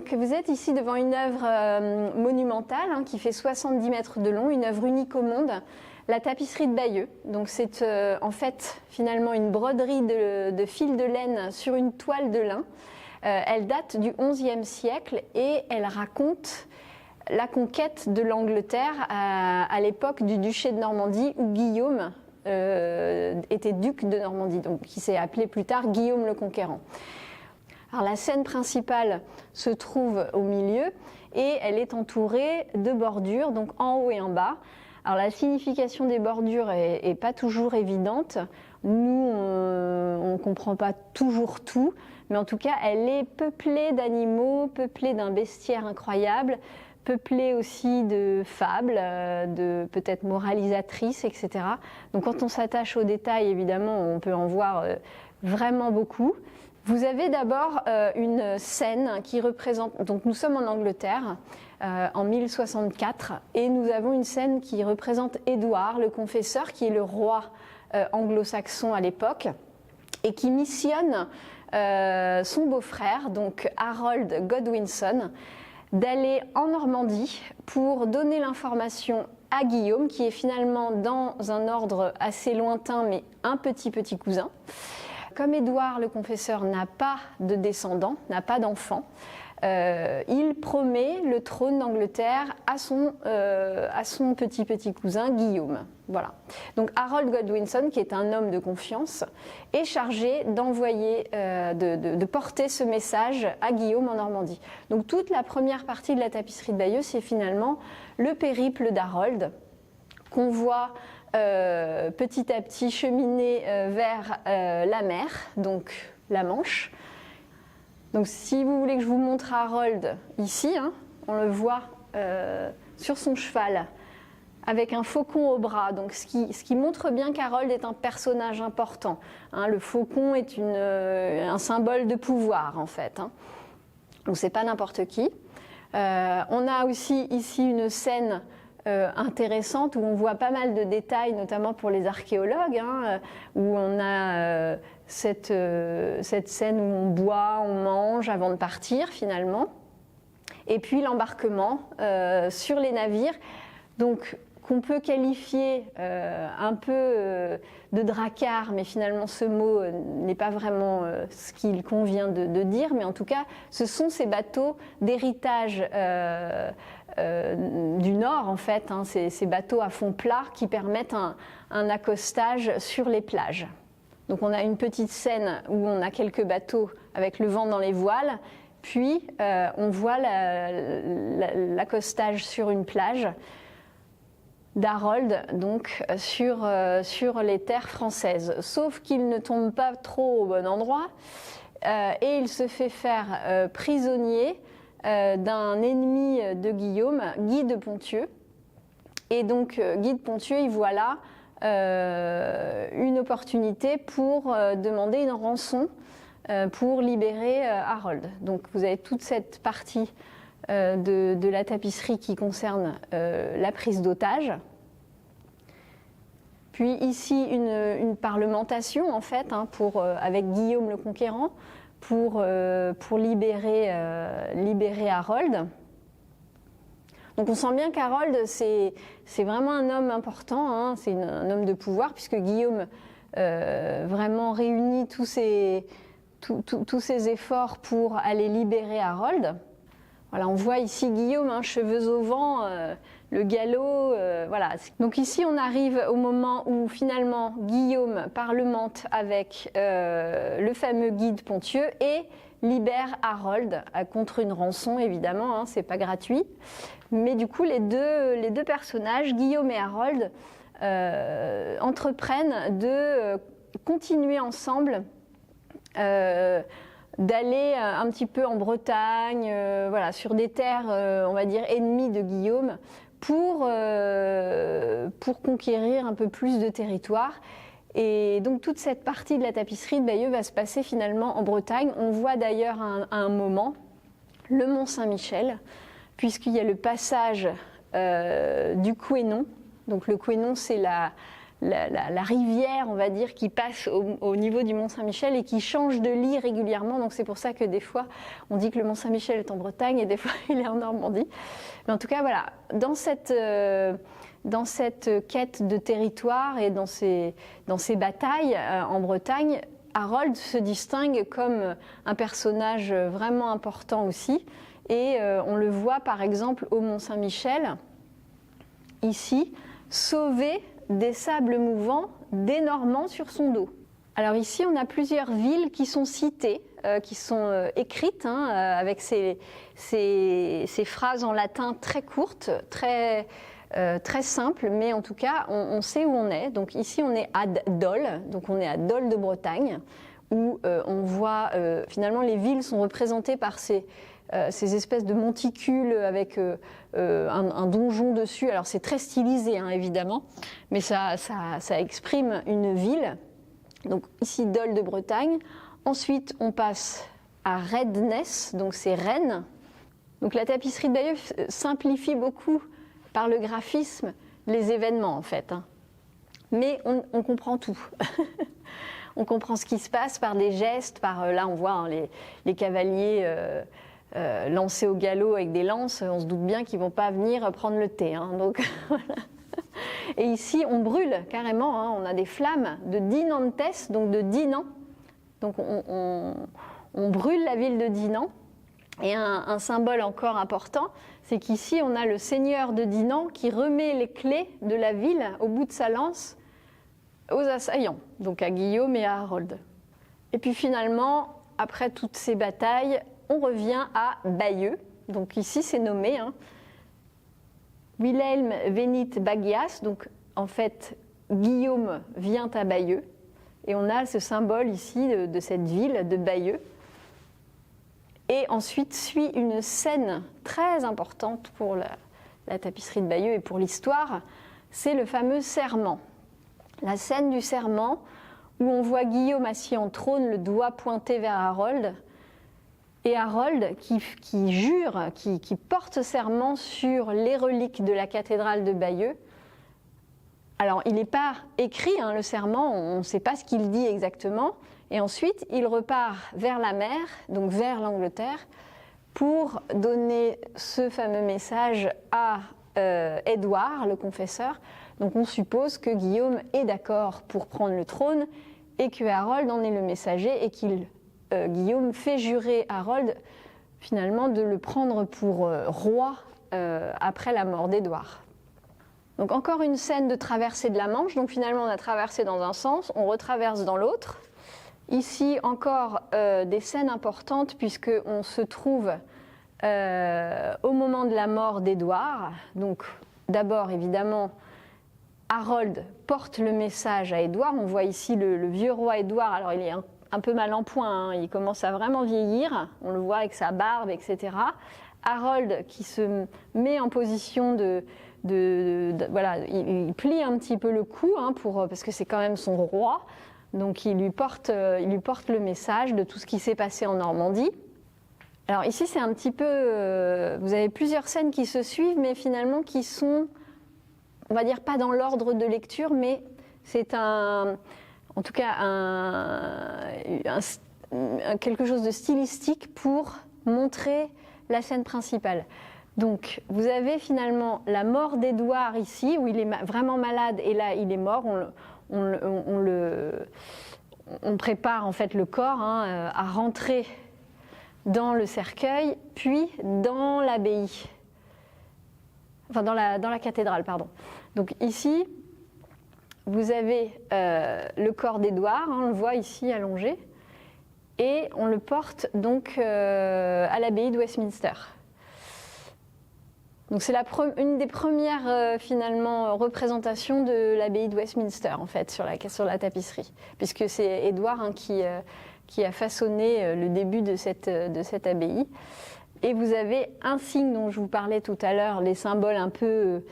Donc vous êtes ici devant une œuvre monumentale qui fait 70 mètres de long, une œuvre unique au monde, la tapisserie de Bayeux. Donc c'est en fait finalement une broderie de fil de laine sur une toile de lin. Elle date du XIe siècle et elle raconte la conquête de l'Angleterre à l'époque du duché de Normandie où Guillaume était duc de Normandie, donc qui s'est appelé plus tard Guillaume le Conquérant. Alors la scène principale se trouve au milieu et elle est entourée de bordures, donc en haut et en bas. Alors la signification des bordures est pas toujours évidente. Nous, on comprend pas toujours tout, mais en tout cas, elle est peuplée d'animaux, peuplée d'un bestiaire incroyable, peuplée aussi de fables, de peut-être moralisatrices, etc. Donc quand on s'attache aux détails, évidemment, on peut en voir vraiment beaucoup. Vous avez d'abord une scène qui représente, donc nous sommes en Angleterre en 1064 et nous avons une scène qui représente Édouard le Confesseur qui est le roi anglo-saxon à l'époque et qui missionne son beau-frère, donc Harold Godwinson, d'aller en Normandie pour donner l'information à Guillaume qui est finalement dans un ordre assez lointain mais un petit cousin. Comme Édouard le Confesseur n'a pas de descendants, n'a pas d'enfants, il promet le trône d'Angleterre à son petit cousin Guillaume. Voilà. Donc Harold Godwinson, qui est un homme de confiance, est chargé d'envoyer, de porter ce message à Guillaume en Normandie. Donc toute la première partie de la tapisserie de Bayeux, c'est finalement le périple d'Harold qu'on voit petit à petit cheminer vers la mer, donc la Manche. Donc si vous voulez que je vous montre Harold ici, on le voit sur son cheval avec un faucon au bras, donc ce qui montre bien qu'Harold est un personnage important. Le faucon est un symbole de pouvoir en fait. Donc c'est pas n'importe qui. On a aussi ici une scène intéressante où on voit pas mal de détails, notamment pour les archéologues, où on a cette scène où on boit, on mange avant de partir finalement, et puis l'embarquement sur les navires, donc qu'on peut qualifier un peu de dracard, mais finalement ce mot n'est pas vraiment ce qu'il convient de dire, mais en tout cas ce sont ces bateaux d'héritage du Nord en fait, ces bateaux à fond plat qui permettent un accostage sur les plages. Donc on a une petite scène où on a quelques bateaux avec le vent dans les voiles, puis on voit l'accostage sur une plage d'Harold, donc sur les terres françaises. Sauf qu'il ne tombe pas trop au bon endroit et il se fait faire prisonnier d'un ennemi de Guillaume, Guy de Ponthieu. Et donc Guy de Ponthieu, il voit là une opportunité pour demander une rançon pour libérer Harold. Donc vous avez toute cette partie de la tapisserie qui concerne la prise d'otage. Puis ici une parlementation en fait avec Guillaume le Conquérant pour libérer Harold. Donc on sent bien qu'Harold c'est vraiment un homme important, c'est un homme de pouvoir puisque Guillaume vraiment réunit tous ses efforts pour aller libérer Harold. Voilà, on voit ici Guillaume, cheveux au vent, le galop, voilà. Donc ici on arrive au moment où finalement Guillaume parlemente avec le fameux Guy de Ponthieu et libère Harold contre une rançon évidemment, c'est pas gratuit. Mais du coup les deux personnages, Guillaume et Harold, entreprennent de continuer ensemble. D'aller un petit peu en Bretagne, voilà, sur des terres, on va dire, ennemies de Guillaume, pour conquérir un peu plus de territoire. Et donc toute cette partie de la tapisserie de Bayeux va se passer finalement en Bretagne. On voit d'ailleurs à un moment le Mont Saint-Michel, puisqu'il y a le passage du Couesnon. Donc le Couesnon, c'est la la rivière, on va dire, qui passe au niveau du Mont-Saint-Michel et qui change de lit régulièrement. Donc c'est pour ça que des fois, on dit que le Mont-Saint-Michel est en Bretagne et des fois, il est en Normandie. Mais en tout cas, voilà, dans cette quête de territoire et dans ces batailles en Bretagne, Harold se distingue comme un personnage vraiment important aussi. Et on le voit par exemple au Mont-Saint-Michel, ici, sauvé des sables mouvants des Normands sur son dos. Alors ici, on a plusieurs villes qui sont citées, qui sont écrites, avec ces phrases en latin très courtes, très simples, mais en tout cas, on sait où on est. Donc ici, on est à Dol, donc on est à Dol de Bretagne, où on voit, finalement, les villes sont représentées par ces espèces de monticules avec un donjon dessus. Alors c'est très stylisé, évidemment, mais ça exprime une ville. Donc ici, Dol de Bretagne. Ensuite, on passe à Redness, donc c'est Rennes. Donc la tapisserie de Bayeux simplifie beaucoup par le graphisme les événements, en fait. Mais on comprend tout. On comprend ce qui se passe par des gestes, là on voit les cavaliers lancés au galop avec des lances. On se doute bien qu'ils ne vont pas venir prendre le thé. Donc voilà. Et ici, on brûle carrément, on a des flammes de Dinantes, donc de Dinan. Donc on brûle la ville de Dinan. Et un symbole encore important, c'est qu'ici, on a le seigneur de Dinan qui remet les clés de la ville au bout de sa lance aux assaillants, donc à Guillaume et à Harold. Et puis finalement, après toutes ces batailles, on revient à Bayeux. Donc ici, c'est nommé Wilhelm venit Bagias, donc en fait, Guillaume vient à Bayeux. Et on a ce symbole ici de cette ville de Bayeux. Et ensuite suit une scène très importante pour la tapisserie de Bayeux et pour l'histoire, c'est le fameux serment. La scène du serment où on voit Guillaume assis en trône, le doigt pointé vers Harold, et Harold qui jure, qui porte serment sur les reliques de la cathédrale de Bayeux. Alors, il n'est pas écrit, le serment, on ne sait pas ce qu'il dit exactement. Et ensuite, il repart vers la mer, donc vers l'Angleterre, pour donner ce fameux message à Édouard, le confesseur. Donc, on suppose que Guillaume est d'accord pour prendre le trône et que Harold en est le messager et Guillaume fait jurer Harold, finalement, de le prendre pour roi après la mort d'Édouard. Donc encore une scène de traversée de la Manche. Donc finalement, on a traversé dans un sens, on retraverse dans l'autre. Ici, encore des scènes importantes puisqu'on se trouve au moment de la mort d'Édouard. Donc d'abord, évidemment, Harold porte le message à Édouard. On voit ici le vieux roi Édouard. Alors il est un peu mal en point, il commence à vraiment vieillir. On le voit avec sa barbe, etc. Harold qui se met en position voilà, il plie un petit peu le cou parce que c'est quand même son roi. Donc il lui porte le message de tout ce qui s'est passé en Normandie. Alors ici c'est un petit peu, vous avez plusieurs scènes qui se suivent, mais finalement qui sont, on va dire pas dans l'ordre de lecture, mais c'est en tout cas quelque chose de stylistique pour montrer la scène principale. Donc, vous avez finalement la mort d'Édouard ici, où il est vraiment malade, et là, il est mort. On prépare en fait le corps à rentrer dans le cercueil, puis dans l'abbaye, enfin dans la cathédrale, pardon. Donc ici, vous avez le corps d'Édouard, on le voit ici allongé, et on le porte donc à l'abbaye de Westminster. Donc c'est une des premières finalement représentations de l'abbaye de Westminster en fait sur la tapisserie, puisque c'est Édouard qui a façonné le début de cette abbaye. Et vous avez un signe dont je vous parlais tout à l'heure, les symboles un peu,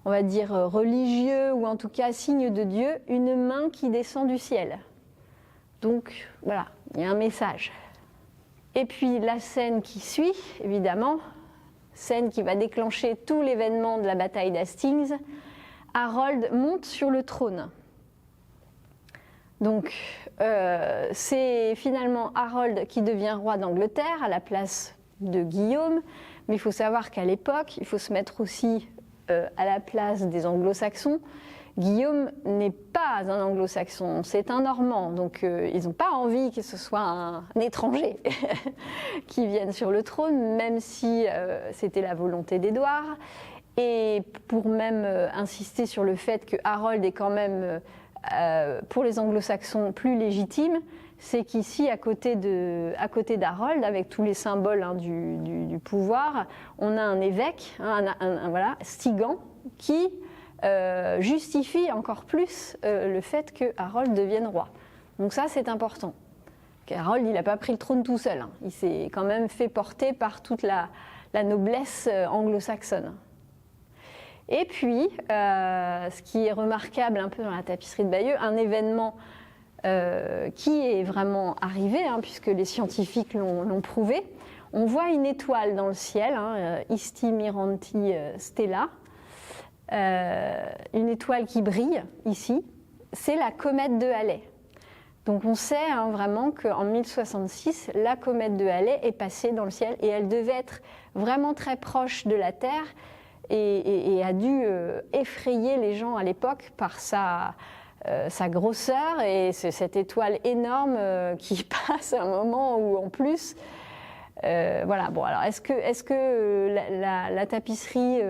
on va dire, religieux ou en tout cas signe de Dieu, une main qui descend du ciel. Donc voilà, il y a un message. Et puis la scène qui suit, évidemment, scène qui va déclencher tout l'événement de la bataille d'Hastings, Harold monte sur le trône. Donc c'est finalement Harold qui devient roi d'Angleterre à la place de Guillaume, mais il faut savoir qu'à l'époque, il faut se mettre aussi à la place des anglo-saxons. Guillaume n'est pas un anglo-saxon, c'est un normand, donc ils n'ont pas envie que ce soit un étranger qui vienne sur le trône, même si c'était la volonté d'Édouard. Et pour même insister sur le fait que Harold est quand même, pour les anglo-saxons, plus légitime, c'est qu'ici, à côté d'Harold, avec tous les symboles hein, du pouvoir, on a un évêque, hein, voilà, Stigand, qui justifie encore plus le fait que Harold devienne roi. Donc ça, c'est important. Harold, il n'a pas pris le trône tout seul. Hein. Il s'est quand même fait porter par toute la noblesse anglo-saxonne. Et puis, ce qui est remarquable un peu dans la tapisserie de Bayeux, un événement qui est vraiment arrivé, hein, puisque les scientifiques l'ont prouvé. On voit une étoile dans le ciel, hein, Isti Miranti Stella, une étoile qui brille ici, c'est la comète de Halley. Donc on sait hein, vraiment qu'en 1066, la comète de Halley est passée dans le ciel et elle devait être vraiment très proche de la Terre et a dû effrayer les gens à l'époque par sa grosseur et cette étoile énorme qui passe à un moment où en plus voilà. Bon, alors est-ce que la tapisserie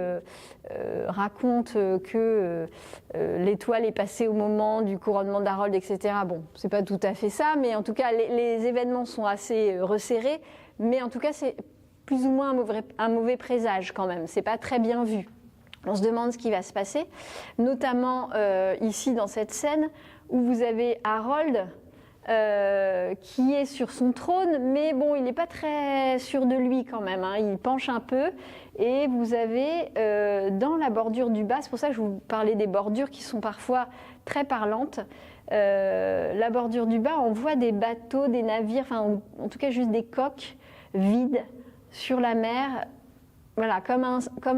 raconte que l'étoile est passée au moment du couronnement d'Harold, etc. Bon, c'est pas tout à fait ça, mais en tout cas les événements sont assez resserrés, mais en tout cas c'est plus ou moins un mauvais présage quand même. C'est pas très bien vu. On se demande ce qui va se passer, notamment ici dans cette scène où vous avez Harold qui est sur son trône, mais bon, il n'est pas très sûr de lui quand même, hein. Il penche un peu et vous avez dans la bordure du bas, c'est pour ça que je vous parlais des bordures qui sont parfois très parlantes, la bordure du bas, on voit des bateaux, des navires, enfin en tout cas juste des coques vides sur la mer. Voilà, comme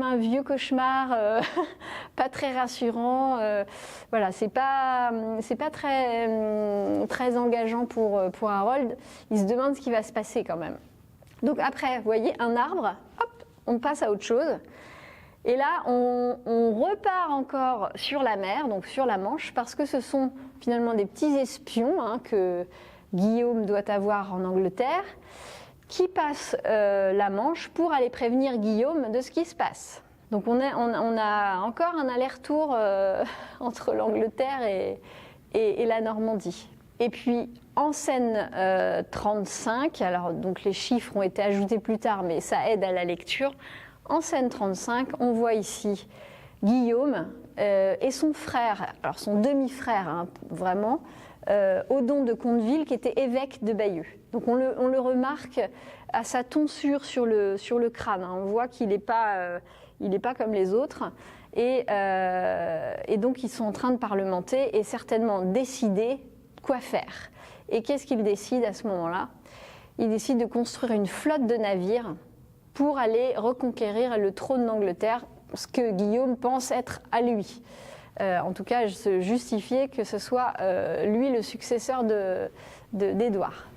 un vieux cauchemar, pas très rassurant. Voilà, c'est pas très engageant pour Harold. Il se demande ce qui va se passer quand même. Donc après, vous voyez, un arbre, hop, on passe à autre chose. Et là, on repart encore sur la mer, donc sur la Manche, parce que ce sont finalement des petits espions hein, que Guillaume doit avoir en Angleterre, qui passe la Manche pour aller prévenir Guillaume de ce qui se passe. Donc on a encore un aller-retour entre l'Angleterre et la Normandie. Et puis en scène 35, alors donc les chiffres ont été ajoutés plus tard, mais ça aide à la lecture. En scène 35, on voit ici Guillaume et son frère, alors son demi-frère hein, vraiment, Odon de Conteville, qui était évêque de Bayeux. Donc on le remarque à sa tonsure sur le crâne. Hein. On voit qu'il n'est pas comme les autres. Et donc ils sont en train de parlementer et certainement décider quoi faire. Et qu'est-ce qu'ils décident à ce moment-là? Ils décident de construire une flotte de navires pour aller reconquérir le trône d'Angleterre, ce que Guillaume pense être à lui. En tout cas, se justifier que ce soit lui le successeur d'Édouard.